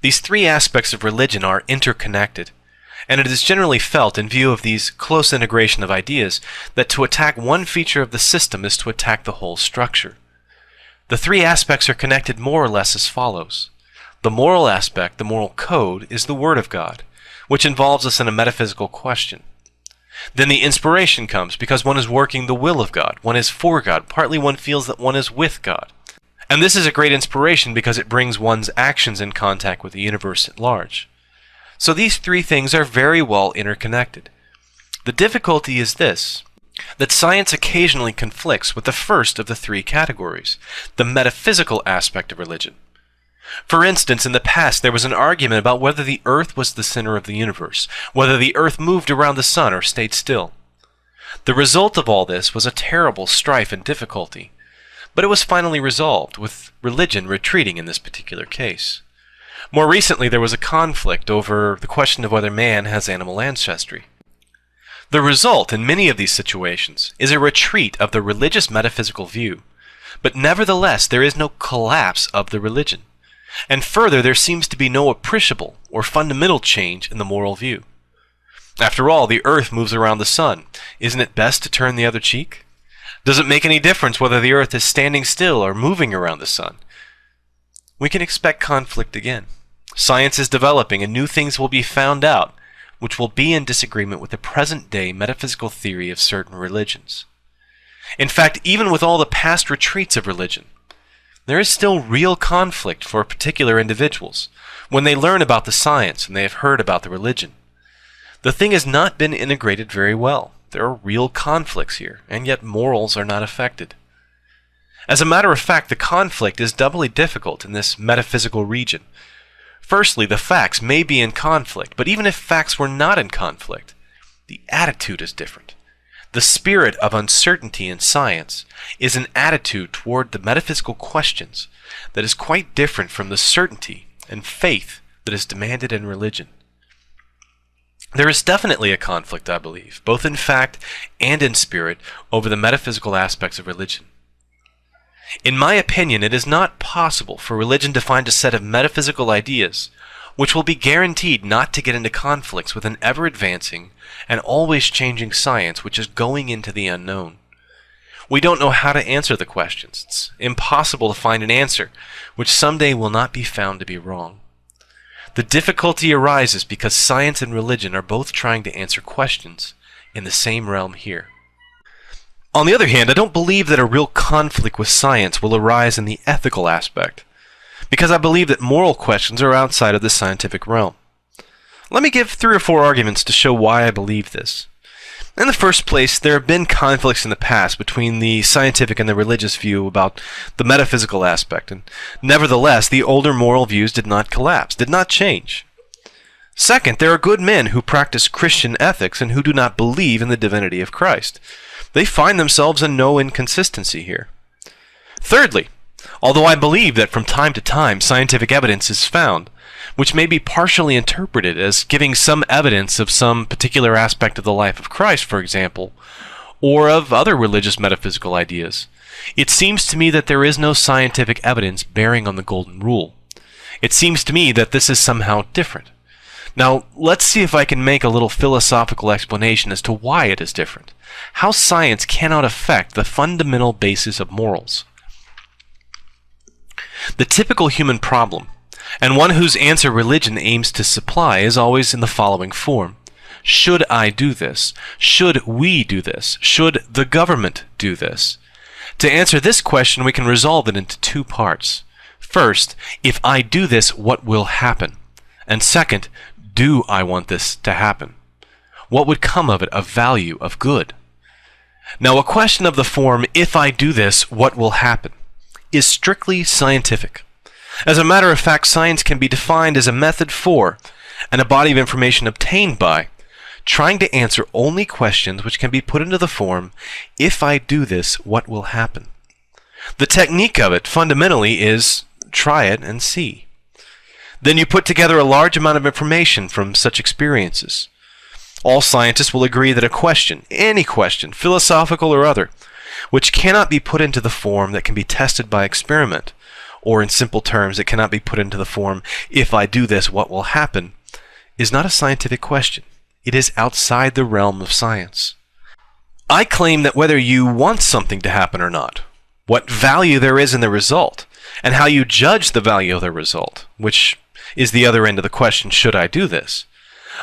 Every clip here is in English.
These three aspects of religion are interconnected, and it is generally felt, in view of these close integration of ideas, that to attack one feature of the system is to attack the whole structure. The three aspects are connected more or less as follows. The moral aspect, the moral code, is the Word of God, which involves us in a metaphysical question. Then the inspiration comes because one is working the will of God, one is for God, partly one feels that one is with God. And this is a great inspiration because it brings one's actions in contact with the universe at large. So these three things are very well interconnected. The difficulty is this, that science occasionally conflicts with the first of the three categories, the metaphysical aspect of religion. For instance, in the past there was an argument about whether the earth was the center of the universe, whether the earth moved around the sun or stayed still. The result of all this was a terrible strife and difficulty, but it was finally resolved, with religion retreating in this particular case. More recently, there was a conflict over the question of whether man has animal ancestry. The result in many of these situations is a retreat of the religious metaphysical view, but nevertheless there is no collapse of the religion. And further, there seems to be no appreciable or fundamental change in the moral view. After all, the earth moves around the sun. Isn't it best to turn the other cheek? Does it make any difference whether the earth is standing still or moving around the sun? We can expect conflict again. Science is developing and new things will be found out, which will be in disagreement with the present-day metaphysical theory of certain religions. In fact, even with all the past retreats of religion, there is still real conflict for particular individuals when they learn about the science and they have heard about the religion. The thing has not been integrated very well. There are real conflicts here, and yet morals are not affected. As a matter of fact, the conflict is doubly difficult in this metaphysical region. Firstly, the facts may be in conflict, but even if facts were not in conflict, the attitude is different. The spirit of uncertainty in science is an attitude toward the metaphysical questions that is quite different from the certainty and faith that is demanded in religion. There is definitely a conflict, I believe, both in fact and in spirit, over the metaphysical aspects of religion. In my opinion, it is not possible for religion to find a set of metaphysical ideas which will be guaranteed not to get into conflicts with an ever-advancing and always changing science which is going into the unknown. We don't know how to answer the questions. It's impossible to find an answer which someday will not be found to be wrong. The difficulty arises because science and religion are both trying to answer questions in the same realm here. On the other hand, I don't believe that a real conflict with science will arise in the ethical aspect, because I believe that moral questions are outside of the scientific realm. Let me give 3 or 4 arguments to show why I believe this. In the first place, there have been conflicts in the past between the scientific and the religious view about the metaphysical aspect, and nevertheless, the older moral views did not collapse, did not change. Second, there are good men who practice Christian ethics and who do not believe in the divinity of Christ. They find themselves in no inconsistency here. Thirdly, although I believe that from time to time scientific evidence is found, which may be partially interpreted as giving some evidence of some particular aspect of the life of Christ, for example, or of other religious metaphysical ideas, it seems to me that there is no scientific evidence bearing on the Golden Rule. It seems to me that this is somehow different. Now, let's see if I can make a little philosophical explanation as to why it is different. How science cannot affect the fundamental basis of morals. The typical human problem, and one whose answer religion aims to supply, is always in the following form. Should I do this? Should we do this? Should the government do this? To answer this question, we can resolve it into 2 parts. First, if I do this, what will happen? And second, do I want this to happen? What would come of it of value, of good? Now, a question of the form, if I do this, what will happen, is strictly scientific. As a matter of fact, science can be defined as a method for, and a body of information obtained by, trying to answer only questions which can be put into the form, if I do this, what will happen? The technique of it, fundamentally, is try it and see. Then you put together a large amount of information from such experiences. All scientists will agree that a question, any question, philosophical or other, which cannot be put into the form that can be tested by experiment, or in simple terms, it cannot be put into the form, if I do this, what will happen, is not a scientific question. It is outside the realm of science. I claim that whether you want something to happen or not, what value there is in the result, and how you judge the value of the result, which is the other end of the question, should I do this,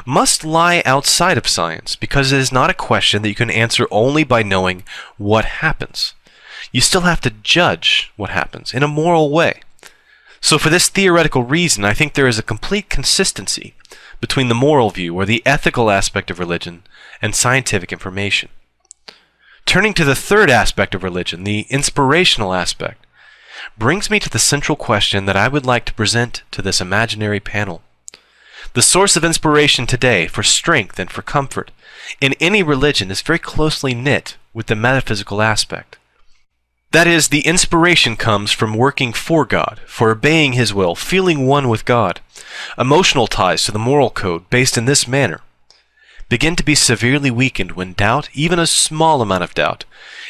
must lie outside of science, because it is not a question that you can answer only by knowing what happens. You still have to judge what happens in a moral way. So for this theoretical reason, I think there is a complete consistency between the moral view, or the ethical aspect of religion, and scientific information. Turning to the third aspect of religion, the inspirational aspect, brings me to the central question that I would like to present to this imaginary panel. The source of inspiration today for strength and for comfort in any religion is very closely knit with the metaphysical aspect. That is, the inspiration comes from working for God, for obeying His will, feeling one with God. Emotional ties to the moral code, based in this manner, begin to be severely weakened when doubt, even a small amount of doubt,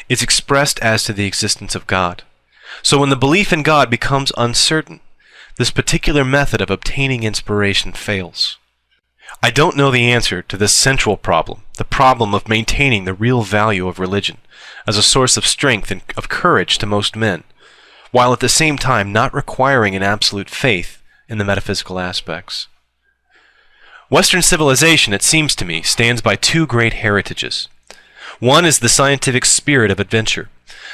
is expressed as to the existence of God. So when the belief in God becomes uncertain, this particular method of obtaining inspiration fails. I don't know the answer to this central problem, the problem of maintaining the real value of religion as a source of strength and of courage to most men, while at the same time not requiring an absolute faith in the metaphysical aspects. Western civilization, it seems to me, stands by two great heritages. One is the scientific spirit of adventure,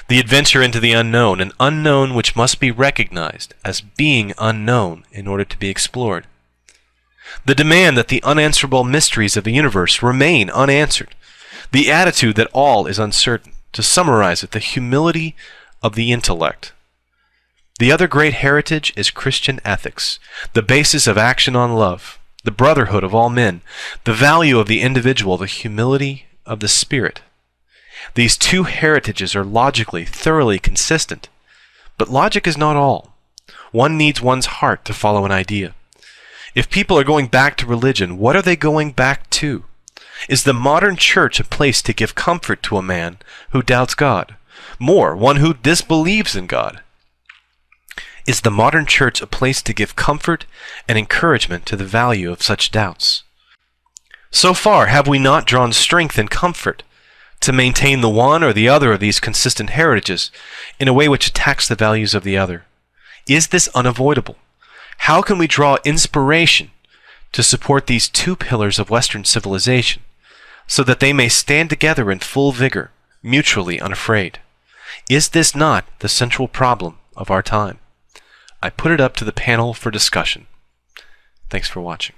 the adventure into the unknown, an unknown which must be recognized as being unknown in order to be explored. The demand that the unanswerable mysteries of the universe remain unanswered, the attitude that all is uncertain, to summarize it, the humility of the intellect. The other great heritage is Christian ethics, the basis of action on love, the brotherhood of all men, the value of the individual, the humility of the spirit. These two heritages are logically thoroughly consistent, but logic is not all. One needs one's heart to follow an idea. If people are going back to religion, what are they going back to? Is the modern church a place to give comfort to a man who doubts God? More, one who disbelieves in God. Is the modern church a place to give comfort and encouragement to the value of such doubts? So far, have we not drawn strength and comfort to maintain the one or the other of these consistent heritages in a way which attacks the values of the other? Is this unavoidable? How can we draw inspiration to support these two pillars of Western civilization so that they may stand together in full vigor, mutually unafraid? Is this not the central problem of our time? I put it up to the panel for discussion. Thanks for watching.